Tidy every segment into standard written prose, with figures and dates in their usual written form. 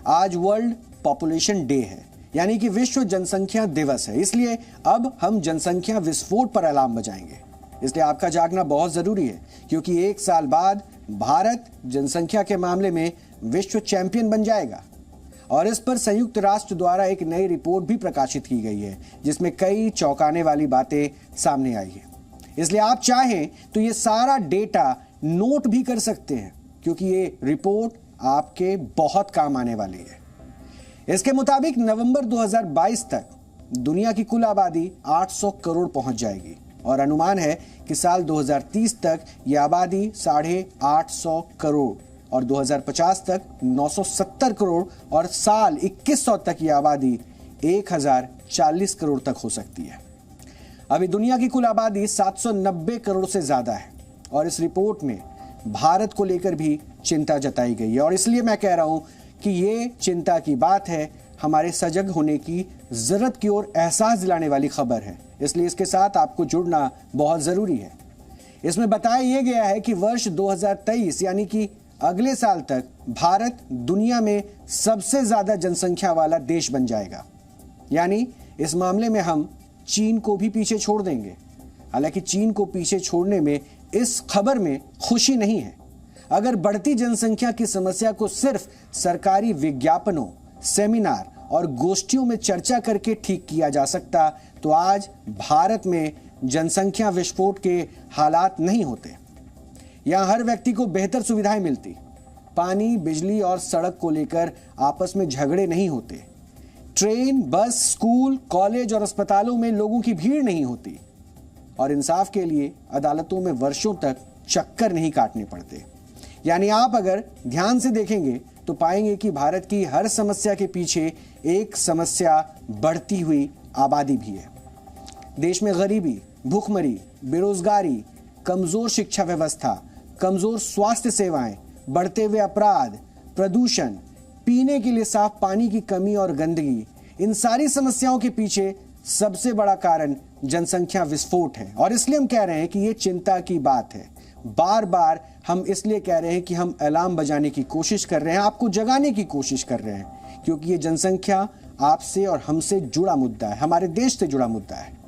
आज world population day है, यानी कि विश्व जनसंख्या दिवस है। इसलिए अब हम जनसंख्या विस्फोट पर अलार्म बजाएंगे। इसलिए आपका जागना बहुत जरूरी है, क्योंकि 1 साल बाद भारत जनसंख्या के मामले में विश्व चैंपियन बन जाएगा। और इस पर संयुक्त राष्ट्र द्वारा एक नई रिपोर्ट भी प्रकाशित की गई है, जिसमें कई चौंकाने वाली बातें सामने आई है। इसलिए आप चाहें तो ये सारा डेटा नोट भी कर सकते हैं, क्योंकि ये रिपोर्ट आपके बहुत काम आने वाली है। इसके मुताबिक नवंबर 2022 तक दुनिया की कुल आबादी 800 करोड़ पहुंच जाएगी और अनुमान है कि साल 2030 तक यह आबादी 850 करोड़ और 2050 तक 970 करोड़ और साल 2100 तक यह आबादी 1040 करोड़ तक हो सकती है। अभी दुनिया की कुल आबादी 790 करोड़ से ज्यादा है और इस रिपोर्ट में भारत को लेकर भी चिंता जताई गई है। और इसलिए मैं कह रहा हूं कि ये चिंता की बात है, हमारे सजग होने की जरूरत की ओर एहसास दिलाने वाली खबर है। इसलिए इसके साथ आपको जुड़ना बहुत जरूरी है। इसमें बताया यह गया है कि वर्ष 2023 यानी कि अगले साल तक भारत दुनिया में सबसे ज्यादा जनसंख्या वाला देश बन जाएगा। यानी इस मामले में हम चीन को भी पीछे छोड़ देंगे। हालांकि चीन को पीछे छोड़ने में इस खबर में खुशी नहीं है। अगर बढ़ती जनसंख्या की समस्या को सिर्फ सरकारी विज्ञापनों, सेमिनार और गोष्ठियों में चर्चा करके ठीक किया जा सकता तो आज भारत में जनसंख्या विस्फोट के हालात नहीं होते। यहां हर व्यक्ति को बेहतर सुविधाएं मिलती, पानी, बिजली और सड़क को लेकर आपस में झगड़े नहीं होते, ट्रेन, बस, स्कूल, कॉलेज और अस्पतालों में लोगों की भीड़ नहीं होती और इंसाफ के लिए अदालतों में वर्षों तक चक्कर नहीं काटने पड़ते। यानी आप अगर ध्यान से देखेंगे तो पाएंगे कि भारत की हर समस्या के पीछे एक समस्या बढ़ती हुई आबादी भी है। देश में गरीबी, भूखमरी, बेरोजगारी, कमजोर शिक्षा व्यवस्था, कमजोर स्वास्थ्य सेवाएं, बढ़ते हुए अपराध, प्रदूषण, पीने के लिए साफ पानी की कमी और गंदगी, इन सारी समस्याओं के पीछे सबसे बड़ा कारण जनसंख्या विस्फोट है। और इसलिए हम कह रहे हैं कि यह चिंता की बात है। बार बार हम इसलिए कह रहे हैं कि हम अलार्म बजाने की कोशिश कर रहे हैं, आपको जगाने की कोशिश कर रहे हैं, क्योंकि ये जनसंख्या आपसे और हमसे जुड़ा मुद्दा है, हमारे देश से जुड़ा मुद्दा है।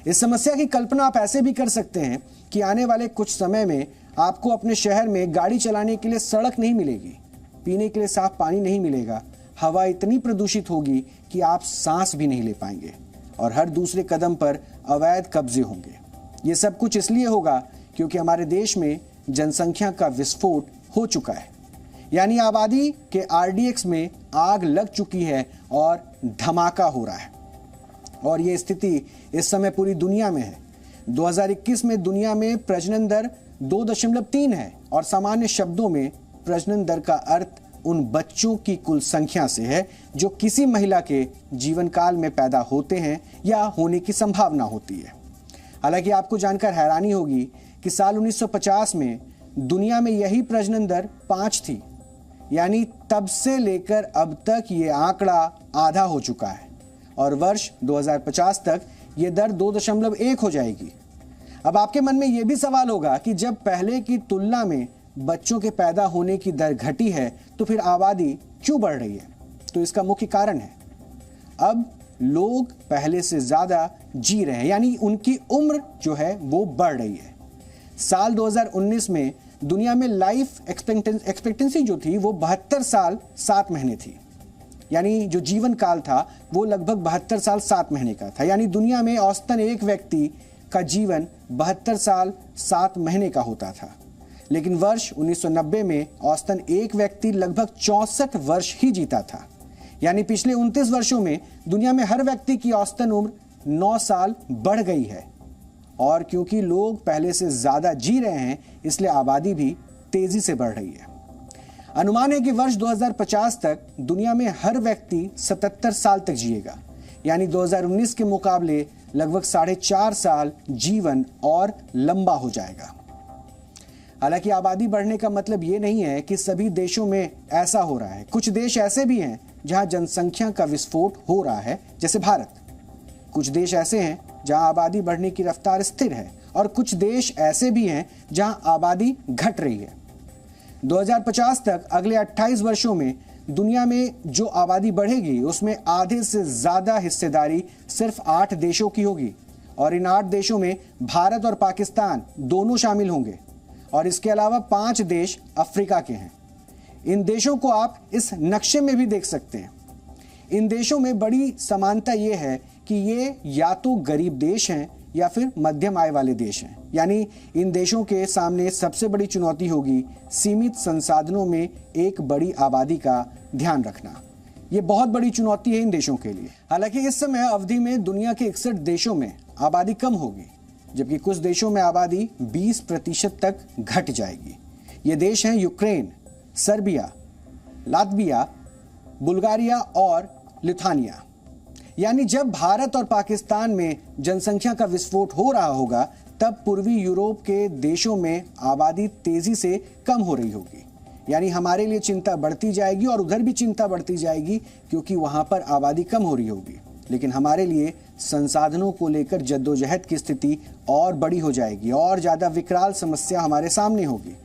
इस समस्या की कल्पना आप ऐसे भी कर सकते हैं कि आने वाले कुछ समय में आपको अपने शहर में गाड़ी चलाने के लिए सड़क नहीं मिलेगी, पीने के लिए साफ पानी नहीं मिलेगा, हवा इतनी प्रदूषित होगी कि आप सांस भी नहीं ले पाएंगे और हर दूसरे कदम पर अवैध कब्जे होंगे। ये सब कुछ इसलिए होगा क्योंकि हमारे देश में जनसंख्या का विस्फोट हो चुका है। यानी आबादी के आरडीएक्स में आग लग चुकी है और धमाका हो रहा है। और ये स्थिति इस समय पूरी दुनिया में है। 2021 में दुनिया में प्रजनन दर 2.3 है और सामान्य शब्दों में प्रजनन दर का अर्थ उन बच्चों की कुल संख्या से है जो किसी महिला के जीवन काल में पैदा होते हैं या होने की संभावना होती है। हालांकि आपको जानकर हैरानी होगी कि साल 1950 में दुनिया में यही प्रजनन दर 5 थी। यानी तब से लेकर अब तक ये आंकड़ा आधा हो चुका है और वर्ष 2050 तक ये दर 2.1 हो जाएगी। अब आपके मन में ये भी सवाल होगा कि जब पहले की तुलना में बच्चों के पैदा होने की दर घटी है तो फिर आबादी क्यों बढ़ रही है? तो इसका मुख्य कारण है अब लोग पहले से ज्यादा जी रहे हैं, यानी उनकी उम्र जो है वो बढ़ रही है। साल 2019 में दुनिया में लाइफ एक्सपेक्टेंसी जो थी वो 72 साल 7 महीने थी। यानी जो जीवन काल था वो लगभग 72 साल 7 महीने का था। यानी दुनिया में औसतन एक व्यक्ति का जीवन 72 साल 7 महीने का होता था। लेकिन वर्ष 1990 में औसतन एक व्यक्ति लगभग 64 वर्ष ही जीता था। यानी पिछले 29 वर्षों में दुनिया में हर व्यक्ति की औसतन उम्र 9 साल बढ़ गई है। और क्योंकि लोग पहले से ज्यादा जी रहे हैं इसलिए आबादी भी तेजी से बढ़ रही है। अनुमान है कि वर्ष 2050 तक दुनिया में हर व्यक्ति 77 साल तक जिएगा। यानी 2019 के मुकाबले लगभग 4.5 साल जीवन और लंबा हो जाएगा। हालांकि आबादी बढ़ने का मतलब ये नहीं है कि सभी देशों में ऐसा हो रहा है। कुछ देश ऐसे भी हैं जहां जनसंख्या का विस्फोट हो रहा है, जैसे भारत। कुछ देश ऐसे हैं जहां आबादी बढ़ने की रफ्तार स्थिर है और कुछ देश ऐसे भी हैं जहां आबादी घट रही है। 2050 तक अगले 28 वर्षों में दुनिया में जो आबादी बढ़ेगी उसमें आधे से ज्यादा हिस्सेदारी सिर्फ 8 देशों की होगी और इन 8 देशों में भारत और पाकिस्तान दोनों शामिल होंगे और इसके अलावा 5 देश अफ्रीका के हैं। इन देशों को आप इस नक्शे में भी देख सकते हैं। इन देशों में बड़ी समानता यह है कि ये या तो गरीब देश हैं या फिर मध्यम आय वाले देश हैं। यानी इन देशों के सामने सबसे बड़ी चुनौती होगी सीमित संसाधनों में एक बड़ी आबादी का ध्यान रखना। ये बहुत बड़ी चुनौती है इन देशों के लिए। हालांकि इस समय अवधि में दुनिया के 61 देशों में आबादी कम होगी, जबकि कुछ देशों में आबादी 20% तक घट जाएगी। ये देश हैं यूक्रेन, सर्बिया, लात्विया, बुल्गारिया और लिथुआनिया। यानी जब भारत और पाकिस्तान में जनसंख्या का विस्फोट हो रहा होगा तब पूर्वी यूरोप के देशों में आबादी तेजी से कम हो रही होगी। यानी हमारे लिए चिंता बढ़ती जाएगी और उधर भी चिंता बढ़ती जाएगी क्योंकि वहां पर आबादी कम हो रही होगी। लेकिन हमारे लिए संसाधनों को लेकर जद्दोजहद की स्थिति और बड़ी हो जाएगी और ज्यादा विकराल समस्या हमारे सामने होगी।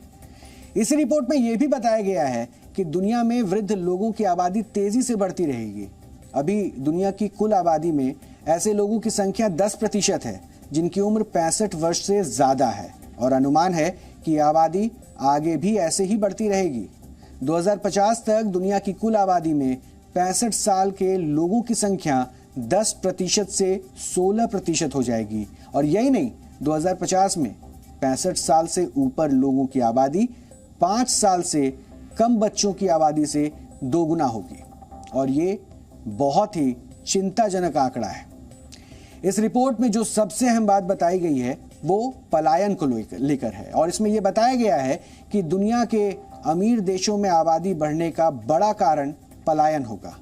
इस रिपोर्ट में यह भी बताया गया है कि दुनिया में वृद्ध लोगों की आबादी तेजी से बढ़ती रहेगी। अभी दुनिया की कुल आबादी में ऐसे लोगों की संख्या 10% है जिनकी उम्र 65 वर्ष से ज्यादा है और अनुमान है कि आबादी आगे भी ऐसे ही बढ़ती रहेगी। 2050 तक दुनिया की कुल आबादी में 65 साल के लोगों की संख्या 10% से 16% हो जाएगी और यही नहीं, 2050 में 65 साल से ऊपर लोगों की आबादी 5 साल से कम बच्चों की आबादी से 2 गुना होगी और ये बहुत ही चिंताजनक आंकड़ा है। इस रिपोर्ट में जो सबसे अहम बात बताई गई है वो पलायन को लेकर है और इसमें यह बताया गया है कि दुनिया के अमीर देशों में आबादी बढ़ने का बड़ा कारण पलायन होगा।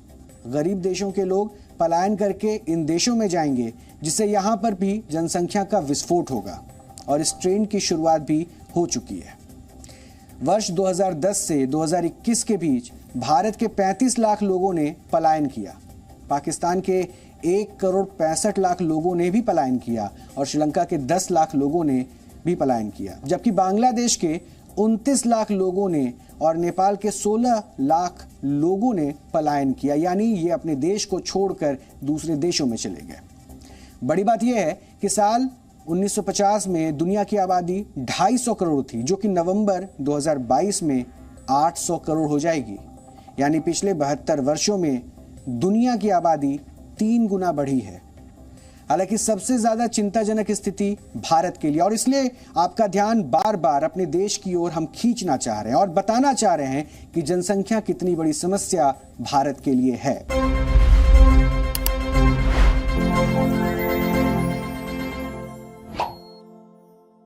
गरीब देशों के लोग पलायन करके इन देशों में जाएंगे जिससे यहाँ पर भी जनसंख्या का विस्फोट होगा और इस ट्रेंड की शुरुआत भी हो चुकी है। वर्ष 2010 से 2021 के बीच भारत के 35 लाख लोगों ने पलायन किया, पाकिस्तान के 1,65,00,000 लोगों ने भी पलायन किया और श्रीलंका के 10 लाख लोगों ने भी पलायन किया, जबकि बांग्लादेश के 29 लाख लोगों ने और नेपाल के 16 लाख लोगों ने पलायन किया। यानी ये अपने देश को छोड़कर दूसरे देशों में चले गए। बड़ी बात यह है कि साल 1950 में दुनिया की आबादी 250 करोड़ थी, जो कि नवंबर 2022 में 800 करोड़ हो जाएगी। यानी पिछले 72 वर्षों में दुनिया की आबादी 3 गुना बढ़ी है। हालांकि सबसे ज्यादा चिंताजनक स्थिति भारत के लिए, और इसलिए आपका ध्यान बार बार अपने देश की ओर हम खींचना चाह रहे हैं और बताना चाह रहे हैं कि जनसंख्या कितनी बड़ी समस्या भारत के लिए है।